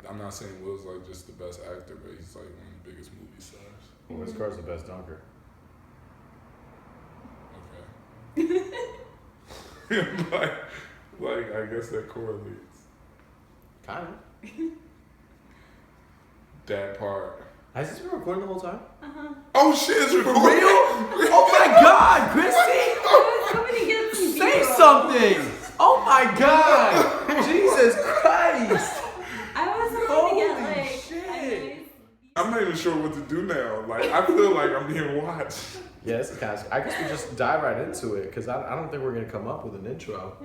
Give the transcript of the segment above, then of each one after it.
I'm not saying Will's like just the best actor, but he's like one of the biggest movie stars. Well, his car's the best dunker. Okay. like I guess that correlates. Kind of. That part. Has this been recording the whole time? Uh-huh. Oh shit, it's recording. For real? Oh my God, Christy! Say something! Oh my God! Jesus Christ! I was hoping to get like shit. I'm not even sure what to do now. Like I feel like I'm being watched. Yes, guys. I guess we just dive right into it because I don't think we're gonna come up with an intro.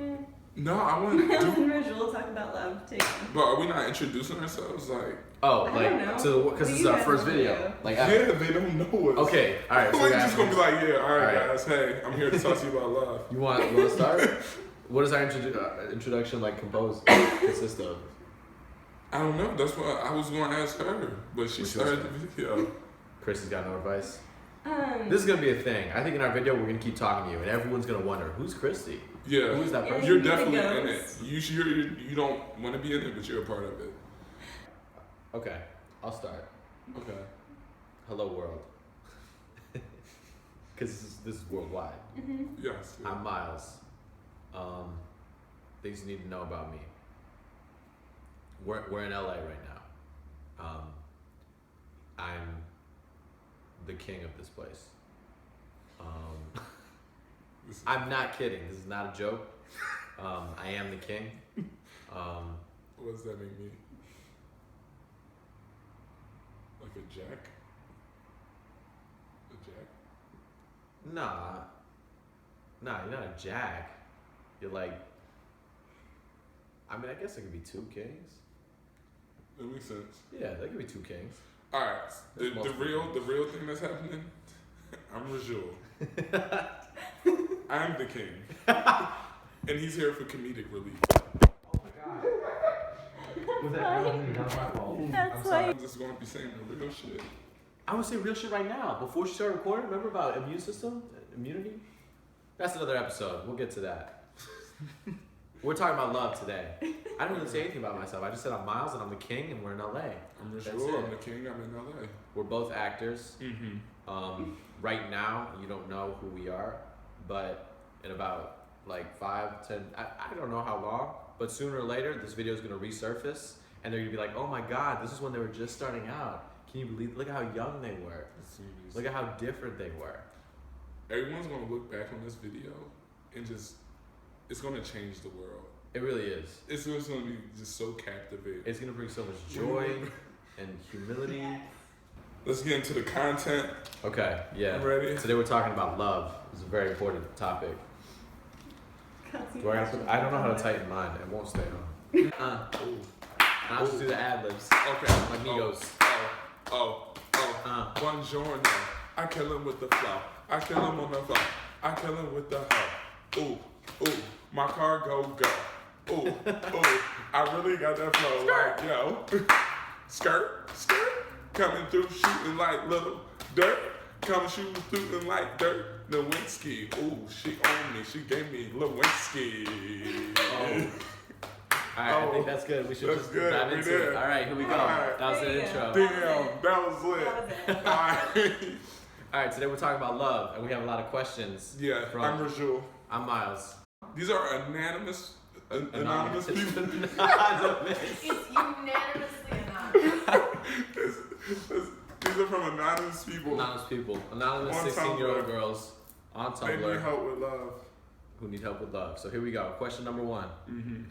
No, I want to do. Rahjul talk about love too. But are we not introducing ourselves? Like, oh, I don't know. to because this is our first video. Like, yeah, they don't know us. Okay, all right. So we're just gonna be like, yeah, all right, guys. Hey, I'm here to talk to you about love. You want to start? What does our introduction like consist of? I don't know. That's what I was going to ask her, but she started the video. Chris has got no advice. This is gonna be a thing. I think in our video we're gonna keep talking to you, and everyone's gonna wonder who's Christy. Yeah, who's that person? You're definitely in it. You don't want to be in it, but you're a part of it. Okay, I'll start. Okay. Hello world, because this is worldwide. Mm-hmm. Yes. Yeah. I'm Miles. Things you need to know about me. We're in LA right now. I'm the king of this place. I'm not kidding. This is not a joke. I am the king. What does that make me? Like a jack? A jack? Nah, you're not a jack. You're like, I mean, I guess there could be two kings. That makes sense. Yeah, there could be two kings. All right, the real thing that's happening. I'm Rahjul. I'm the king, and he's here for comedic relief. Oh my God! Was that real? Not my fault. That's why. I'm just gonna be saying the real shit. I would say real shit right now before she started recording. Remember about immune system, immunity? That's another episode. We'll get to that. We're talking about love today. I didn't really say anything about myself. I just said I'm Miles and I'm the king and we're in LA. I'm Rahjul. I'm the king. I'm in LA. We're both actors. Mm-hmm. Right now, you don't know who we are, but in about like 5, 10, I don't know how long, but sooner or later, this video is going to resurface and they're going to be like, oh my God, this is when they were just starting out. Can you believe, look at how young they were. Look at how different they were. Everyone's going to look back on this video and just, it's going to change the world. It really is. It's just going to be just so captivating. It's going to bring so much joy and humility. Let's get into the content. Okay, yeah. I'm ready. Today we're talking about love. It's a very important topic. I don't know how to tighten mine. It won't stay on. I'll just do the ad-libs. Okay. Like Migos. Buongiorno. I kill him with the flow. I kill him on the flow. I kill him with the hoe. Ooh. My car go. Ooh. I really got that flow. Like, yo. Skirt. Coming through shooting like little dirt. Coming shooting through like dirt. Lewinsky. Ooh, she owned me. She gave me Lewinsky. Alright, I think that's good. We should just dive into it. Alright, here we go. That was the intro. Damn, that was lit. Alright, today we're talking about love, and we have a lot of questions. Yeah, I'm Rahjul. I'm Miles. These are anonymous people. Anonymous. It's unanimously anonymous. These are from anonymous people. Anonymous On 16-year-old Tumblr. girls on Tumblr. They need help with love. Who need help with love. So here we go. Question number 1. Mm-hmm.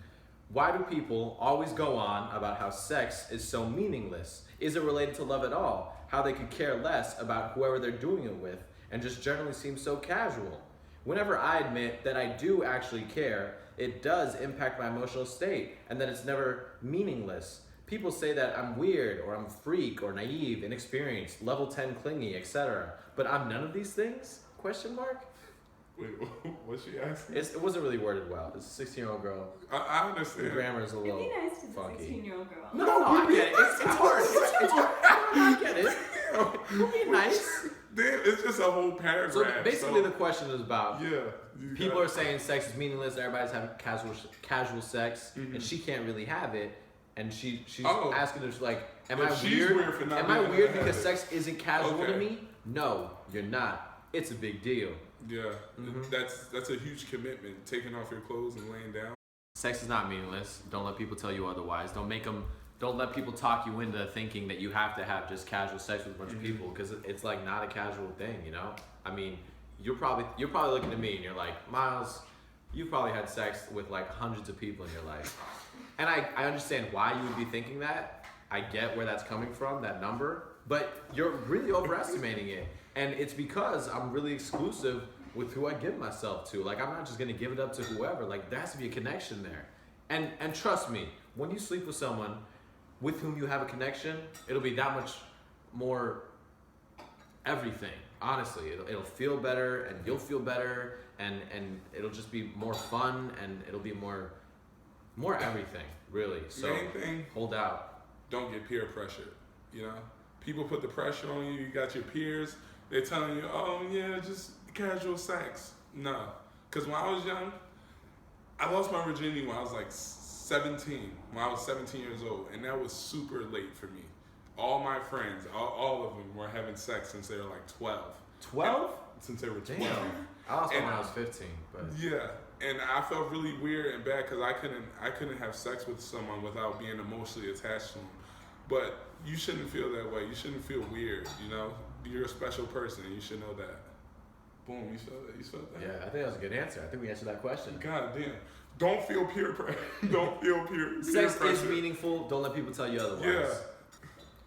Why do people always go on about how sex is so meaningless? Is it related to love at all? How they could care less about whoever they're doing it with and just generally seem so casual? Whenever I admit that I do actually care, it does impact my emotional state and that it's never meaningless. People say that I'm weird or I'm freak or naive, inexperienced, level 10 clingy, etc. But I'm none of these things? Question mark? Wait, what's she asking? It wasn't really worded well. It's a 16-year-old girl. I understand. The grammar is a little It'd be nice to the funky. 16-year-old girl. No, I get it. It's hard. It's hard. I get it. Don't be nice. Then it's just a whole paragraph. So basically, the question is about people are saying sex is meaningless. Everybody's having casual sex, and she can't really have it. And she's asking us like, am I weird? Am I weird because sex isn't casual to me? No, you're not. It's a big deal. Yeah, that's a huge commitment. Taking off your clothes and laying down. Sex is not meaningless. Don't let people tell you otherwise. Don't let people talk you into thinking that you have to have just casual sex with a bunch of people, because it's like not a casual thing, you know? I mean, you're probably looking at me and you're like, Miles, you've probably had sex with like hundreds of people in your life. And I understand why you would be thinking that. I get where that's coming from, that number, but you're really overestimating it. And it's because I'm really exclusive with who I give myself to. Like, I'm not just gonna give it up to whoever. Like, there has to be a connection there. And trust me, when you sleep with someone with whom you have a connection, it'll be that much more everything. Honestly, it'll feel better, and you'll feel better, and it'll just be more fun, and it'll be more everything, really. So Main thing, hold out. Don't get peer pressured. You know, people put the pressure on you. You got your peers. They're telling you, oh yeah, just casual sex. No, because when I was young, I lost my virginity when I was like 17. When I was 17 years old, and that was super late for me. All my friends, all of them were having sex since they were like 12. 12? Since they were 12. Damn. I lost one when I was 15. But yeah, and I felt really weird and bad because I couldn't have sex with someone without being emotionally attached to them. But you shouldn't feel that way. You shouldn't feel weird. You know, you're a special person. And you should know that. Boom, you felt that? You felt that? yeah, I think that was a good answer. I think we answered that question. God damn. Don't feel peer pressure. Don't feel peer Sex pressure. is meaningful. Don't let people tell you otherwise. Yeah.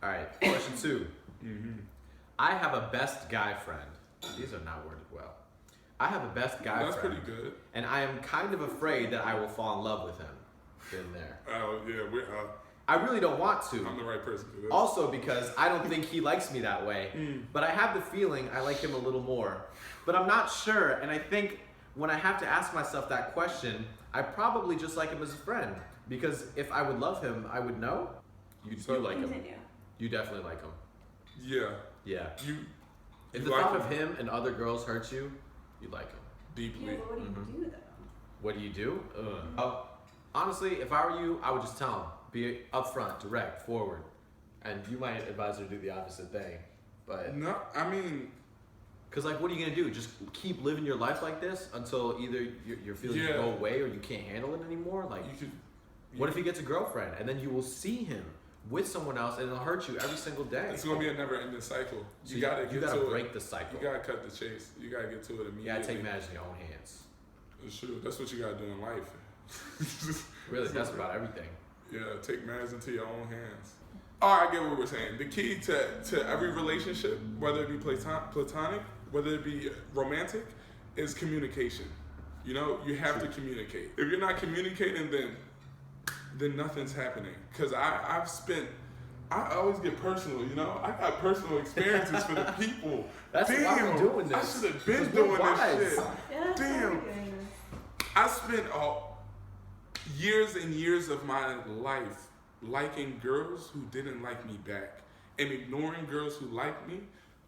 All right, question 2. I have a best guy friend. These are not worded well. I have a best guy friend. That's pretty good. And I am kind of afraid that I will fall in love with him. Been there. Oh, yeah. I really don't want to. I'm the right person for this. Also because I don't think he likes me that way. But I have the feeling I like him a little more. But I'm not sure, and I think when I have to ask myself that question, I probably just like him as a friend. Because if I would love him, I would know. You like him. Continue. You definitely like him. Yeah. Yeah. If the like thought of him and other girls hurts you, you like him. Deeply. Yeah, but what do you do though? What do you do? Honestly, if I were you, I would just tell him. Be upfront, direct, forward. And you might advise her to do the opposite thing. But No, I mean, because like, what are you gonna do? Just keep living your life like this until either your feelings go away or you can't handle it anymore? Like, what if he gets a girlfriend and then you will see him with someone else and it'll hurt you every single day? it's gonna be a never-ending cycle. So You gotta break the cycle. You gotta cut the chase. You gotta get to it immediately. You gotta take matters in your own hands. It's true. That's what you gotta do in life. Really, that's about everything. Yeah, take matters into your own hands. Oh, I get what we're saying. The key to every relationship, whether it be platonic, whether it be romantic, is communication. You know, you have to communicate. If you're not communicating, then nothing's happening. Because I always get personal, you know? I got personal experiences for the people. That's why we're doing this. I should have been doing this shit. Yeah, that's Damn. why we're doing this. I spent years and years of my life liking girls who didn't like me back and ignoring girls who liked me,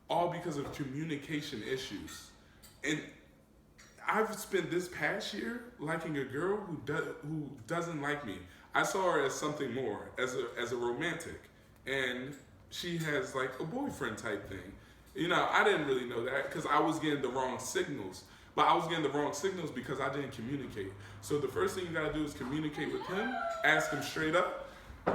all because of communication issues. And I've spent this past year liking a girl who doesn't like me. I saw her as something more, as a romantic, and she has like a boyfriend type thing. You know, I didn't really know that because I was getting the wrong signals. But I was getting the wrong signals because I didn't communicate. So the first thing you gotta do is communicate with him, ask him straight up. We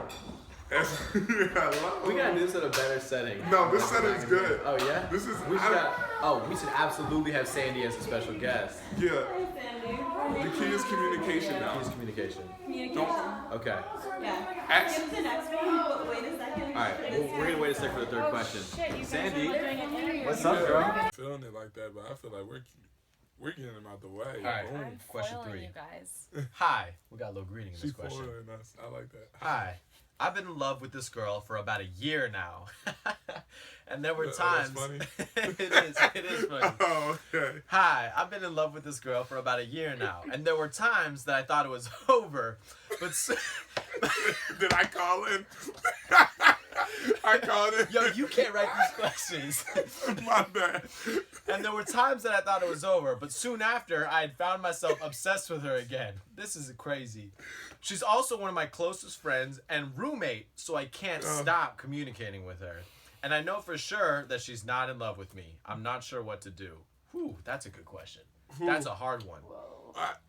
gotta do this in a better setting. No, this setting's good. Oh yeah? This is we should absolutely have Sandy as a special guest. Yeah. Hi, Sandy. The key is communication now. Use communication. Communication. Okay. Yeah. Skip the next one, but wait a second. Alright, we're gonna wait a second for the third question. Sandy, what's Yeah. up, girl? I'm feeling it like that, but I feel like we're getting them out the way. All right. Boom. I'm Question foiling 3. you guys. Hi. We got a little greeting in She's this question. following us. I like that. Hi. I've been in love with this girl for about a year now. And there were That's times... funny. It is funny. Oh, okay. Hi, I've been in love with this girl for about a year now. And there were times that I thought it was over. But Did I call in? I called it. Yo, you can't write these questions. My bad. And there were times that I thought it was over, but soon after, I had found myself obsessed with her again. This is crazy. She's also one of my closest friends and roommate, so I can't stop communicating with her. And I know for sure that she's not in love with me. I'm not sure what to do. Whew, that's a good question. That's a hard one.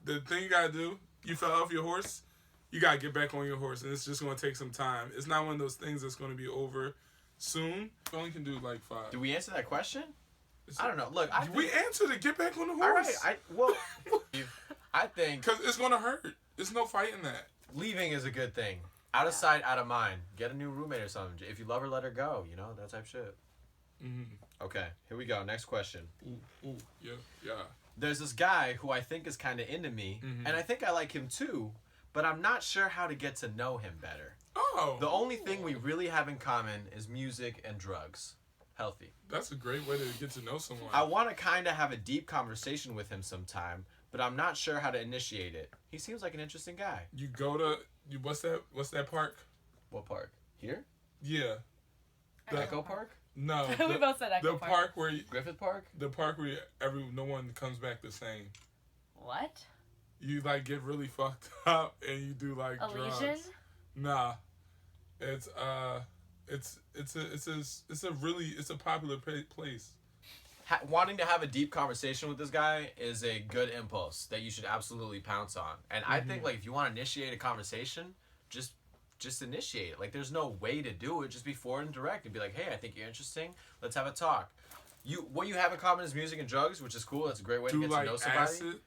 The thing you gotta do, you fell off your horse, you gotta get back on your horse, and it's just gonna take some time. It's not one of those things that's gonna be over soon. You only can do like 5. Did we answer that question? I don't know. Look, we answered it. Get back on the horse. All right. I think because it's gonna hurt. There's no fighting that. Leaving is a good thing. Out of sight, out of mind. Get a new roommate or something. If you love her, let her go. You know, that type of shit. Mm-hmm. Okay, here we go. Next question. Ooh, yeah. There's this guy who I think is kind of into me, and I think I like him too, but I'm not sure how to get to know him better. Oh. The only thing we really have in common is music and drugs. Healthy. That's a great way to get to know someone. I want to kind of have a deep conversation with him sometime, but I'm not sure how to initiate it. He seems like an interesting guy. You go to what's that park? What park? Here? Yeah. Echo Park? No. We both said Echo the Park. park where Griffith Park? The park where no one comes back the same. What? You like get really fucked up and you do like Elysian? drugs. Nah. It's a popular place. Wanting to have a deep conversation with this guy is a good impulse that you should absolutely pounce on. And I think like if you want to initiate a conversation, just initiate it. Like there's no way to do it. Just be forward and direct and be like, hey, I think you're interesting. Let's have a talk. What you have in common is music and drugs, which is cool. That's a great way to get to know somebody. Acid?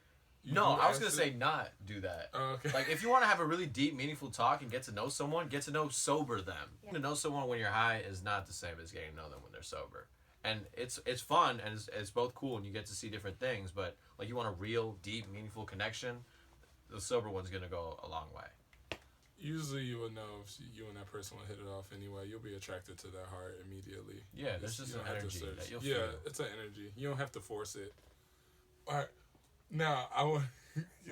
No, I was gonna say not do that. Oh, okay. Like if you want to have a really deep, meaningful talk and get to know someone, get to know sober them. Yeah. To know someone when you're high is not the same as getting to know them when they're sober. And it's fun and it's both cool and you get to see different things. But like you want a real, deep, meaningful connection, the sober one's gonna go a long way. Usually you will know if you and that person will hit it off anyway. You'll be attracted to their heart immediately. Yeah, there's just an energy that you'll feel. Yeah, it's an energy. You don't have to force it. All right. Now, I want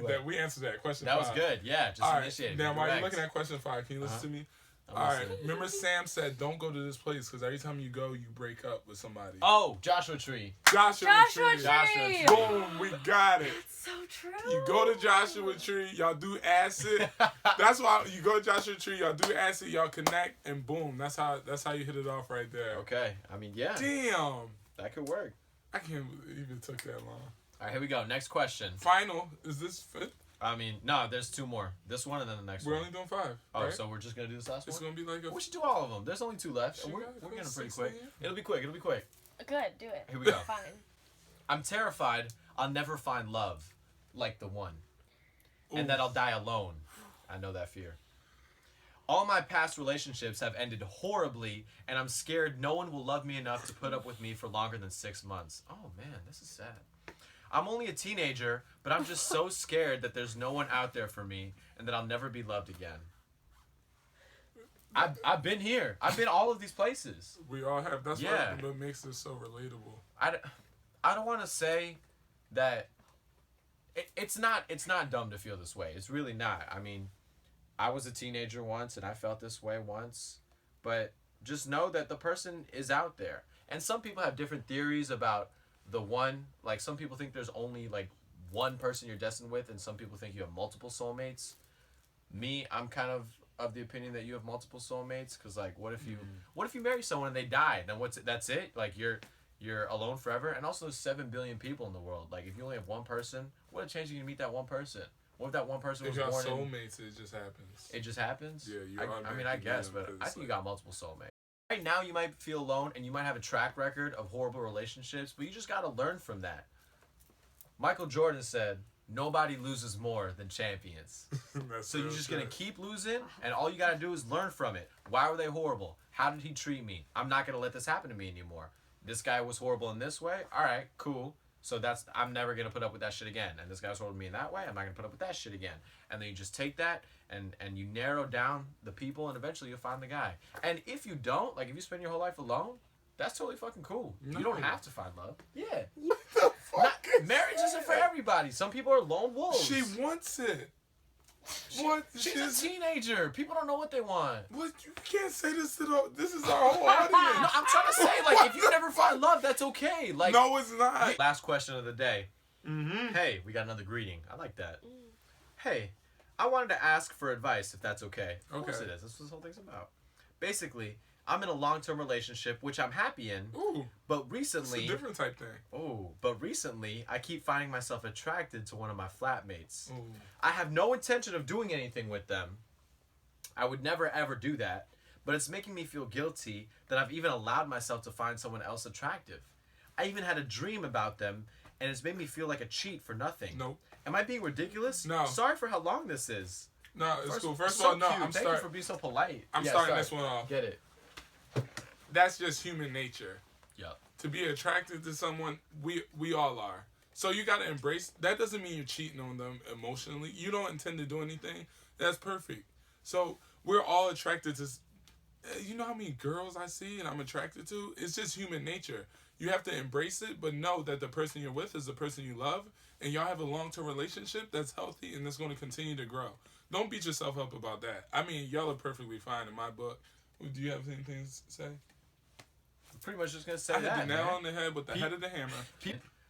that we answered that question. That 5. was good. Yeah, just initiate it. Now, while you're looking at question 5, can you listen to me? All right. Remember Sam said, don't go to this place because every time you go, you break up with somebody. Oh, Joshua Tree. Joshua Tree. Joshua Tree. Boom, we got it. So true. You go to Joshua Tree, y'all do acid. That's why you go to Joshua Tree, y'all do acid, y'all connect, and boom, that's how you hit it off right there. Okay, I mean, yeah. Damn. That could work. I can't believe it took that long. All right, here we go. Next question. Final. Is this 5th? I mean, no, there's 2 more. This one and then the next one. We're only doing 5. Oh, right? so we're just going to do this last It's one? going to be like we should do all of them. There's only 2 left. And we're getting pretty quick. It'll be quick. Good, do it. Here we go. Fine. I'm terrified I'll never find love like the one. And that I'll die alone. I know that fear. All my past relationships have ended horribly, and I'm scared no one will love me enough to put up with me for longer than 6 months. Oh, man, this is sad. I'm only a teenager, but I'm just so scared that there's no one out there for me and that I'll never be loved again. I've been here. I've been all of these places. We all have. That's what makes this so relatable. I don't want to say that it's not dumb to feel this way. It's really not. I mean, I was a teenager once and I felt this way once, but just know that the person is out there. And some people have different theories about the one. Like some people think there's only like one person you're destined with, and some people think you have multiple soulmates. Me, I'm kind of the opinion that you have multiple soulmates, because like what if you marry someone and they die? Then that's it? Like you're alone forever. And also there's 7 billion people in the world. Like if you only have one person, what a chance you can meet that one person. What if that one person was born soulmates, it just happens. It just happens? Yeah, I mean, I guess, but I think you got multiple soulmates. Right now, you might feel alone, and you might have a track record of horrible relationships, but you just got to learn from that. Michael Jordan said, nobody loses more than champions. So you're just going to keep losing, and all you got to do is learn from it. Why were they horrible? How did he treat me? I'm not going to let this happen to me anymore. This guy was horrible in this way? All right, cool. So I'm never going to put up with that shit again. And this guy was horrible to me in that way. I'm not going to put up with that shit again. And then you just take that and you narrow down the people, and eventually you'll find the guy. And if you don't, like if you spend your whole life alone, that's totally fucking cool. No. You don't have to find love. Yeah. What the fuck? Marriage isn't for everybody. Some people are lone wolves. She wants it. What? She's a teenager. People don't know what they want. What? You can't say this to the. This is our whole No, audience. I'm trying to say, like, if you never find love, that's okay. Like, No, it's not. last question of the day. Mm-hmm. Hey, we got another greeting. I like that. Hey, I wanted to ask for advice, if that's okay. Of course Okay. it is. That's what this whole thing's about. Basically, I'm in a long-term relationship, which I'm happy in. Ooh, But it's recently, a different type thing. I keep finding myself attracted to one of my flatmates. Ooh. I have no intention of doing anything with them. I would never ever do that. But it's making me feel guilty that I've even allowed myself to find someone else attractive. I even had a dream about them, and it's made me feel like a cheat for nothing. Nope. Am I being ridiculous? No. Sorry for how long this is. No, it's cool. First so of all, no, cute. I'm Thank you for starting. being so polite. I'm Yeah, starting sorry. this one off. Get it. That's just human nature. Yep. To be attracted to someone, we all are. So you gotta embrace. That doesn't mean you're cheating on them emotionally. You don't intend to do anything. That's perfect. So we're all attracted to. You know how many girls I see and I'm attracted to? It's just human nature. You have to embrace it, but know that the person you're with is the person you love, and y'all have a long-term relationship that's healthy and that's going to continue to grow. Don't beat yourself up about that. I mean, y'all are perfectly fine in my book. Do you have anything to say? I'm pretty much just gonna say I hit that. the nail man. on the head with the head of the hammer.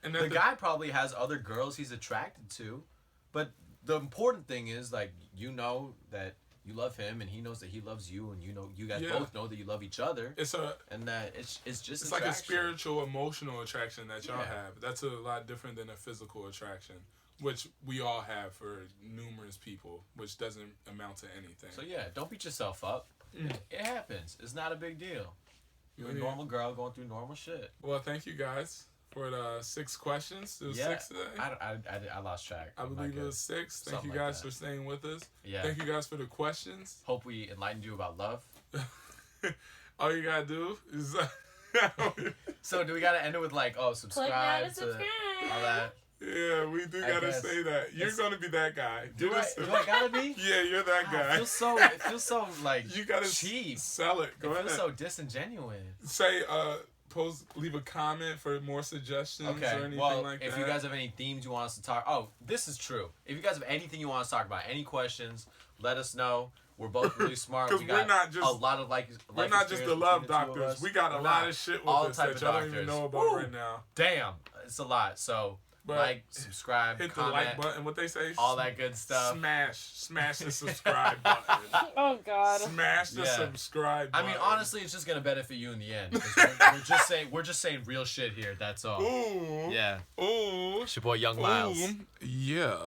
And The guy probably has other girls he's attracted to, but the important thing is, like, you know that you love him and he knows that he loves you, and you guys Yeah. both know that you love each other, It's and that it's just it's like a attraction. spiritual, emotional attraction that y'all Yeah. have. That's a lot different than a physical attraction, which we all have for numerous people, which doesn't amount to anything. So yeah, don't beat yourself up. It happens. It's not a big deal. You're a Yeah. normal girl going through normal shit. Well, thank you guys for the 6 questions. There was 6 today. I lost track. I I'm not believe it good. was 6. Thank Something you like guys that. for staying with us. Yeah. Thank you guys for the questions. Hope we enlightened you about love. All you gotta do is So do we gotta end it with, like, oh, Click now subscribe to subscribe. all that? yeah, we do I gotta guess. say that. You're It's- gonna be that guy. Do I gotta be? Yeah, you're that God, guy. it feels so like You gotta cheap. sell it. Go It ahead. feels so disingenuous. Say leave a comment for more suggestions or Okay, anything well, like if that. you guys have any themes you want us to talk, this is true. If you guys have anything you want us to talk about, any questions, let us know. We're both really smart. 'Cause We we're got not just- a lot of life We're not just the experience love between the two of doctors. us. We got a We're lot not. of shit with All us type that of y'all don't even doctors. know about Woo! right now. Damn, it's a lot. So But like, subscribe, hit the comment, like button. What they say? all that good stuff. Smash the subscribe button. Oh God. Smash the Yeah. subscribe I button. mean, honestly, it's just gonna benefit you in the end. 'Cause we're just saying real shit here. That's all. Ooh. Yeah. Ooh. It's your boy Young Miles. Ooh. Yeah.